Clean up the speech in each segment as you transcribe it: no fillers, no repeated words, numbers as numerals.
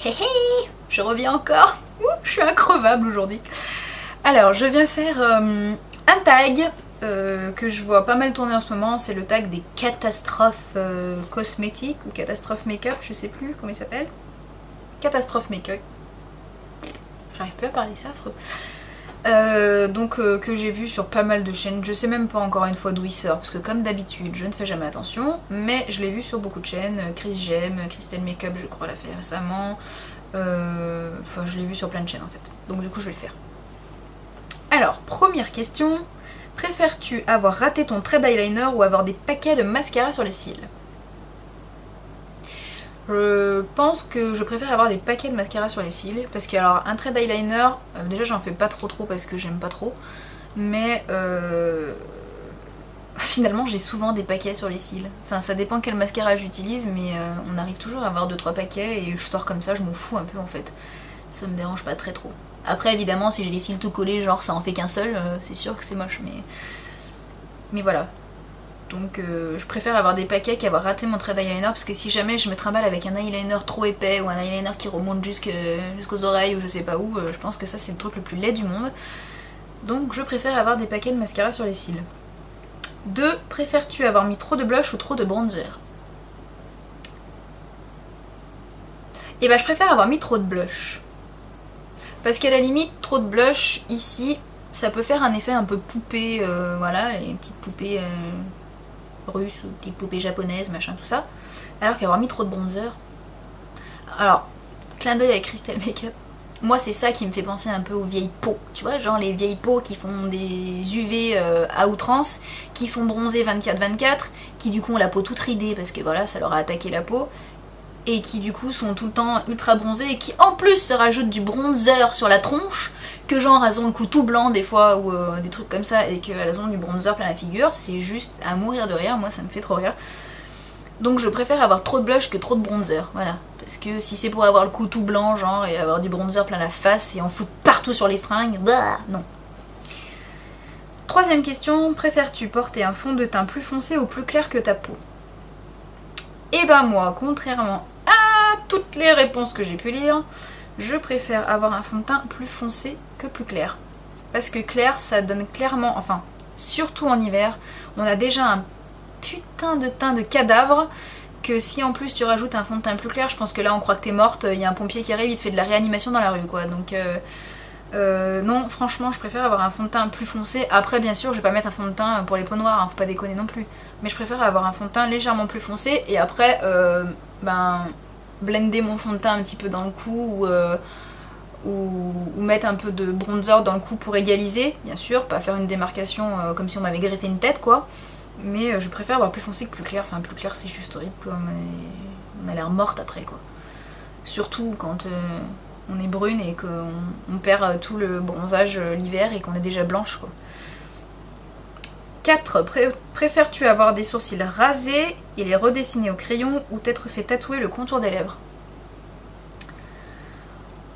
Hé hé, je reviens encore. Ouh, je suis increvable aujourd'hui. Alors, je viens faire un tag que je vois pas mal tourner en ce moment. C'est le tag des catastrophes cosmétiques ou catastrophes make-up, je sais plus comment il s'appelle. Catastrophe make-up. J'arrive plus à parler, c'est affreux. Que j'ai vu sur pas mal de chaînes. Je sais même pas encore une fois d'où il sort, parce que comme d'habitude, je ne fais jamais attention. Mais je l'ai vu sur beaucoup de chaînes. Chris Gem, Christelle Makeup, je crois, l'a fait récemment. Enfin, je l'ai vu sur plein de chaînes en fait. Donc du coup, je vais le faire. Alors, première question. Préfères-tu avoir raté ton trait d'eyeliner ou avoir des paquets de mascara sur les cils? Je pense que je préfère avoir des paquets de mascara sur les cils. Parce que, alors, un trait d'eyeliner, déjà j'en fais pas trop parce que j'aime pas trop. Mais finalement, j'ai souvent des paquets sur les cils. Enfin, ça dépend quel mascara j'utilise, mais on arrive toujours à avoir 2-3 paquets et je sors comme ça, je m'en fous un peu en fait. Ça me dérange pas très trop. Après, évidemment, si j'ai les cils tout collés, genre ça en fait qu'un seul, c'est sûr que c'est moche, mais voilà. Donc je préfère avoir des paquets qu'avoir raté mon trait d'eyeliner, parce que si jamais je me trimballe avec un eyeliner trop épais ou un eyeliner qui remonte jusqu'aux oreilles ou je sais pas où, je pense que ça c'est le truc le plus laid du monde. Donc je préfère avoir des paquets de mascara sur les cils. 2. Préfères-tu avoir mis trop de blush ou trop de bronzer? Et bah je préfère avoir mis trop de blush. Parce qu'à la limite, trop de blush ici, ça peut faire un effet un peu poupée, voilà, les petites poupées russes ou petites poupées japonaises, machin, tout ça. Alors qu'avoir mis trop de bronzer. Alors, clin d'œil avec Christelle Makeup. Moi, c'est ça qui me fait penser un peu aux vieilles peaux. Tu vois, genre les vieilles peaux qui font des UV à outrance, qui sont bronzées 24-24, qui du coup ont la peau toute ridée parce que voilà, ça leur a attaqué la peau. Et qui du coup sont tout le temps ultra bronzés et qui en plus se rajoutent du bronzer sur la tronche, que genre elles ont le cou tout blanc des fois ou des trucs comme ça et qu'elles ont du bronzer plein la figure, c'est juste à mourir de rire, moi ça me fait trop rire. Donc je préfère avoir trop de blush que trop de bronzer, voilà. Parce que si c'est pour avoir le cou tout blanc genre et avoir du bronzer plein la face et en foutre partout sur les fringues, bah non. Troisième question, préfères-tu porter un fond de teint plus foncé ou plus clair que ta peau? Et bah moi, contrairement à toutes les réponses que j'ai pu lire, je préfère avoir un fond de teint plus foncé que plus clair. Parce que clair, ça donne clairement, enfin, surtout en hiver, on a déjà un putain de teint de cadavre, que si en plus tu rajoutes un fond de teint plus clair, je pense que là on croit que t'es morte, il y a un pompier qui arrive, il te fait de la réanimation dans la rue quoi. Donc non, franchement, je préfère avoir un fond de teint plus foncé. Après, bien sûr, je vais pas mettre un fond de teint pour les peaux noires, hein, faut pas déconner non plus. Mais je préfère avoir un fond de teint légèrement plus foncé et après, blender mon fond de teint un petit peu dans le cou ou mettre un peu de bronzer dans le cou pour égaliser, bien sûr, pas faire une démarcation comme si on m'avait greffé une tête quoi. Mais je préfère avoir plus foncé que plus clair. Enfin, plus clair, c'est juste horrible quoi. On a l'air morte après quoi. Surtout quand on est brune et qu'on perd tout le bronzage l'hiver et qu'on est déjà blanche quoi. 4. Préfères-tu avoir des sourcils rasés et les redessiner au crayon ou t'être fait tatouer le contour des lèvres?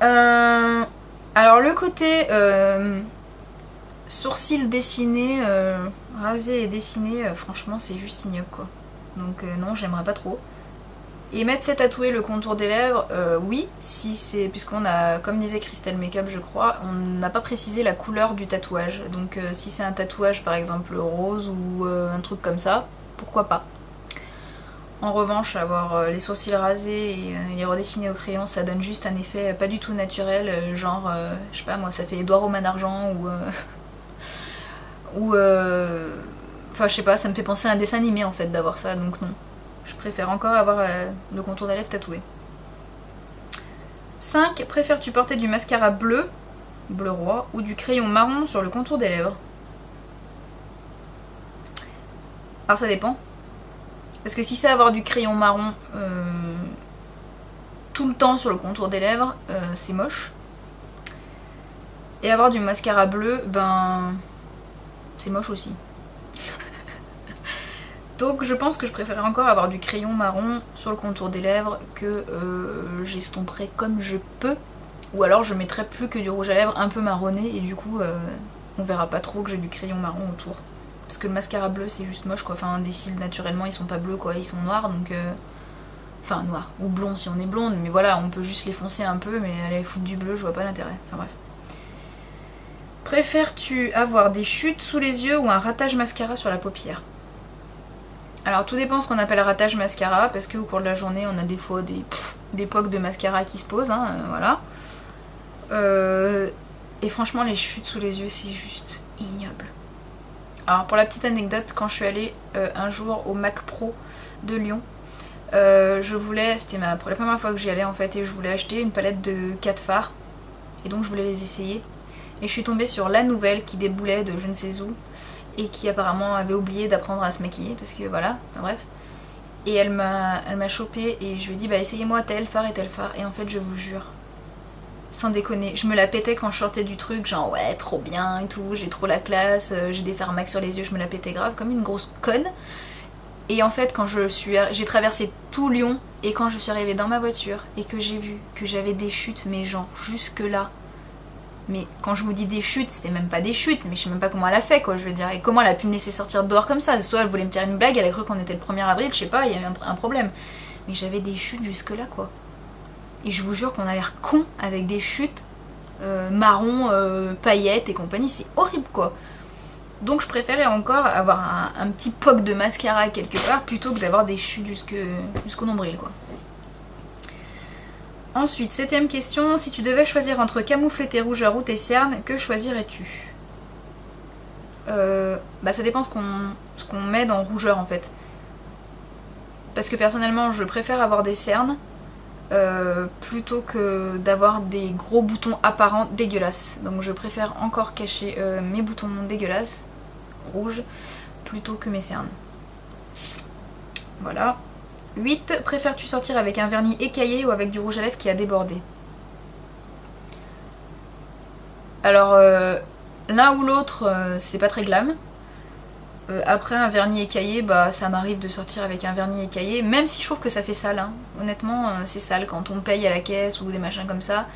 Alors le côté sourcils dessinés, rasés et dessinés, franchement c'est juste ignoble quoi. Donc non, j'aimerais pas trop. Et m'être fait tatouer le contour des lèvres, oui, si c'est, puisqu'on a, comme disait Christelle Makeup je crois, on n'a pas précisé la couleur du tatouage. Donc si c'est un tatouage par exemple rose ou un truc comme ça, pourquoi pas. En revanche, avoir les sourcils rasés et les redessiner au crayon, ça donne juste un effet pas du tout naturel, genre, je sais pas moi, ça fait Édouard Romain d'Argent ou enfin je sais pas, ça me fait penser à un dessin animé en fait d'avoir ça, donc non. Je préfère encore avoir le contour des lèvres tatoué. 5. Préfères-tu porter du mascara bleu, bleu roi, ou du crayon marron sur le contour des lèvres? Alors ça dépend. Parce que si c'est avoir du crayon marron tout le temps sur le contour des lèvres, c'est moche. Et avoir du mascara bleu, ben c'est moche aussi. Donc je pense que je préférerais encore avoir du crayon marron sur le contour des lèvres que j'estomperais comme je peux. Ou alors je mettrais plus que du rouge à lèvres un peu marronné et du coup on verra pas trop que j'ai du crayon marron autour. Parce que le mascara bleu c'est juste moche quoi, enfin des cils naturellement ils sont pas bleus quoi, ils sont noirs donc Enfin noir ou blond si on est blonde, mais voilà, on peut juste les foncer un peu, mais aller foutre du bleu, je vois pas l'intérêt. Enfin bref. Préfères-tu avoir des chutes sous les yeux ou un ratage mascara sur la paupière? Alors tout dépend ce qu'on appelle ratage mascara, parce qu'au cours de la journée on a des fois des pocs de mascara qui se posent, hein, voilà. Et franchement les chutes sous les yeux c'est juste ignoble. Alors pour la petite anecdote, quand je suis allée un jour au Mac Pro de Lyon, je voulais, c'était pour la première fois que j'y allais en fait, et je voulais acheter une palette de 4 fards, et donc je voulais les essayer. Et je suis tombée sur la nouvelle qui déboulait de je ne sais où, et qui apparemment avait oublié d'apprendre à se maquiller, parce que voilà, enfin bref. Et elle m'a chopée, et je lui ai dit bah essayez-moi tel phare et tel phare, et en fait je vous jure, sans déconner, je me la pétais quand je sortais du truc, genre ouais trop bien et tout, j'ai trop la classe, j'ai des fards max sur les yeux, je me la pétais grave comme une grosse conne. Et en fait quand j'ai traversé tout Lyon, et quand je suis arrivée dans ma voiture et que j'ai vu que j'avais des chutes, mais genre jusque là, mais quand je vous dis des chutes, c'était même pas des chutes, mais je sais même pas comment elle a fait quoi, je veux dire, et comment elle a pu me laisser sortir dehors comme ça, soit elle voulait me faire une blague, elle a cru qu'on était le 1er avril, je sais pas, il y avait un problème, mais j'avais des chutes jusque là quoi. Et je vous jure qu'on a l'air con avec des chutes marron, paillettes et compagnie, c'est horrible quoi. Donc je préférais encore avoir un petit poc de mascara quelque part plutôt que d'avoir des chutes jusqu'au nombril quoi. Ensuite, 7ème question, si tu devais choisir entre camoufler tes rougeurs ou tes cernes, que choisirais-tu? Bah ça dépend ce qu'on met dans rougeur en fait. Parce que personnellement je préfère avoir des cernes plutôt que d'avoir des gros boutons apparents dégueulasses. Donc je préfère encore cacher mes boutons dégueulasses, rouges, plutôt que mes cernes. Voilà. 8. Préfères-tu sortir avec un vernis écaillé ou avec du rouge à lèvres qui a débordé? Alors, l'un ou l'autre, c'est pas très glam. Après, un vernis écaillé, bah ça m'arrive de sortir avec un vernis écaillé, même si je trouve que ça fait sale. Hein. Honnêtement, c'est sale quand on paye à la caisse ou des machins comme ça.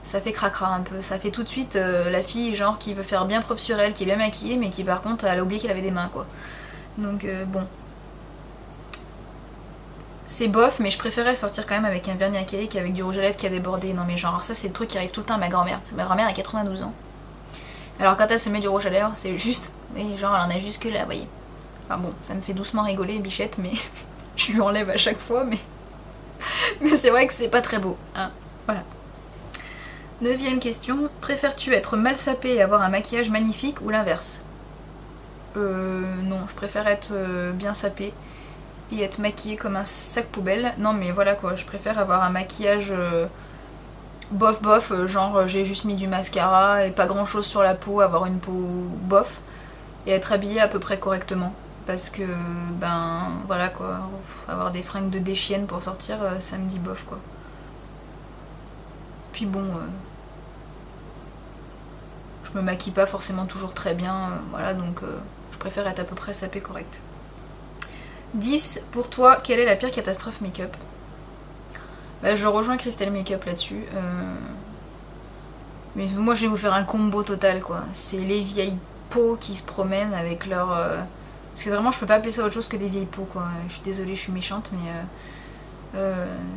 Ça fait cracra un peu. Ça fait tout de suite la fille genre qui veut faire bien propre sur elle, qui est bien maquillée, mais qui par contre, elle a oublié qu'elle avait des mains quoi. Donc bon. C'est bof, mais je préférais sortir quand même avec un vernis écaillé qu'avec du rouge à lèvres qui a débordé. Non mais genre, ça c'est le truc qui arrive tout le temps à ma grand-mère. Ma grand-mère a 92 ans. Alors quand elle se met du rouge à lèvres, c'est juste... Et genre elle en a jusque là, vous voyez. Enfin bon, ça me fait doucement rigoler, bichette, mais je lui enlève à chaque fois, mais... mais c'est vrai que c'est pas très beau, hein. Voilà. 9ème question, préfères-tu être mal sapée et avoir un maquillage magnifique ou l'inverse? Non, je préfère être bien sapée et être maquillée comme un sac poubelle. Non mais voilà quoi, je préfère avoir un maquillage bof bof, genre j'ai juste mis du mascara et pas grand chose sur la peau, avoir une peau bof, et être habillée à peu près correctement. Parce que ben voilà quoi, avoir des fringues de déchienne pour sortir, ça me dit bof quoi. Puis bon, je me maquille pas forcément toujours très bien, voilà, donc je préfère être à peu près sapée correcte. 10. Pour toi, quelle est la pire catastrophe make-up? Bah, je rejoins Christelle Make-up là-dessus. Mais moi je vais vous faire un combo total quoi. C'est les vieilles peaux qui se promènent avec leur... Parce que vraiment je peux pas appeler ça autre chose que des vieilles peaux quoi. Je suis désolée, je suis méchante, mais...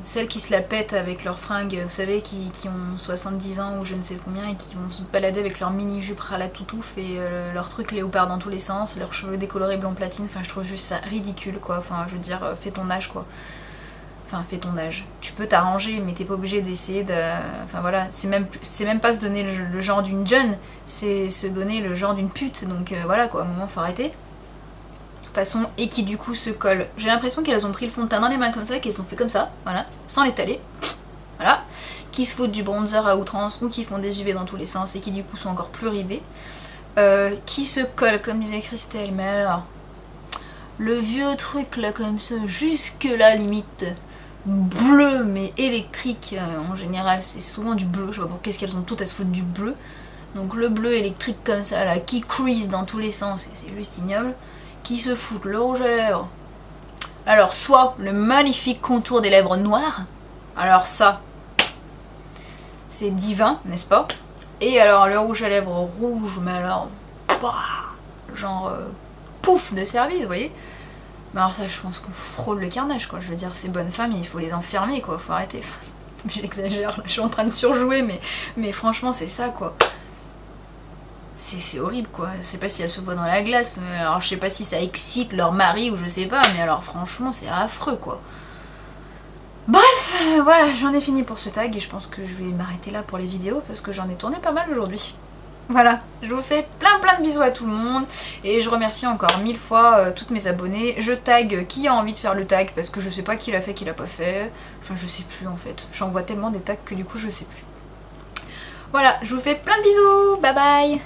celles qui se la pètent avec leurs fringues, vous savez, qui ont 70 ans ou je ne sais combien, et qui vont se balader avec leur mini jupe à la toutouf et leurs trucs léopard dans tous les sens, leurs cheveux décolorés blanc platine, enfin je trouve juste ça ridicule quoi, enfin je veux dire, fais ton âge quoi. Enfin fais ton âge. Tu peux t'arranger mais t'es pas obligé d'essayer de... Enfin voilà, c'est même pas se donner le genre d'une jeune, c'est se donner le genre d'une pute, donc voilà quoi, à un moment faut arrêter. Façon, et qui du coup se collent. J'ai l'impression qu'elles ont pris le fond de teint dans les mains comme ça, qu'elles sont fait comme ça, voilà, sans l'étaler, voilà, qui se foutent du bronzer à outrance ou qui font des UV dans tous les sens et qui du coup sont encore plus ridées, qui se collent comme disait Christelle, mais alors, le vieux truc là comme ça, jusque là limite, bleu mais électrique, en général c'est souvent du bleu, je sais pas pour qu'est-ce qu'elles ont toutes à se foutre du bleu, donc le bleu électrique comme ça là, qui crease dans tous les sens, c'est juste ignoble. Qui se foutent le rouge à lèvres. Alors soit le magnifique contour des lèvres noires, alors ça c'est divin, n'est-ce pas? Et alors le rouge à lèvres rouge, mais alors bah, genre pouf de service, vous voyez? Mais alors ça, je pense qu'on frôle le carnage, quoi. Je veux dire, ces bonnes femmes, il faut les enfermer, quoi. Faut arrêter. J'exagère, là, je suis en train de surjouer, mais franchement, c'est ça, quoi. C'est horrible, quoi. Je sais pas si elles se voient dans la glace. Alors, je sais pas si ça excite leur mari ou je sais pas, mais alors, franchement, c'est affreux, quoi. Bref, voilà, j'en ai fini pour ce tag et je pense que je vais m'arrêter là pour les vidéos parce que j'en ai tourné pas mal aujourd'hui. Voilà, je vous fais plein de bisous à tout le monde et je remercie encore 1000 fois toutes mes abonnés. Je tag qui a envie de faire le tag parce que je sais pas qui l'a fait, qui l'a pas fait. Enfin, je sais plus en fait. J'envoie tellement des tags que du coup je sais plus. Voilà, je vous fais plein de bisous, bye bye.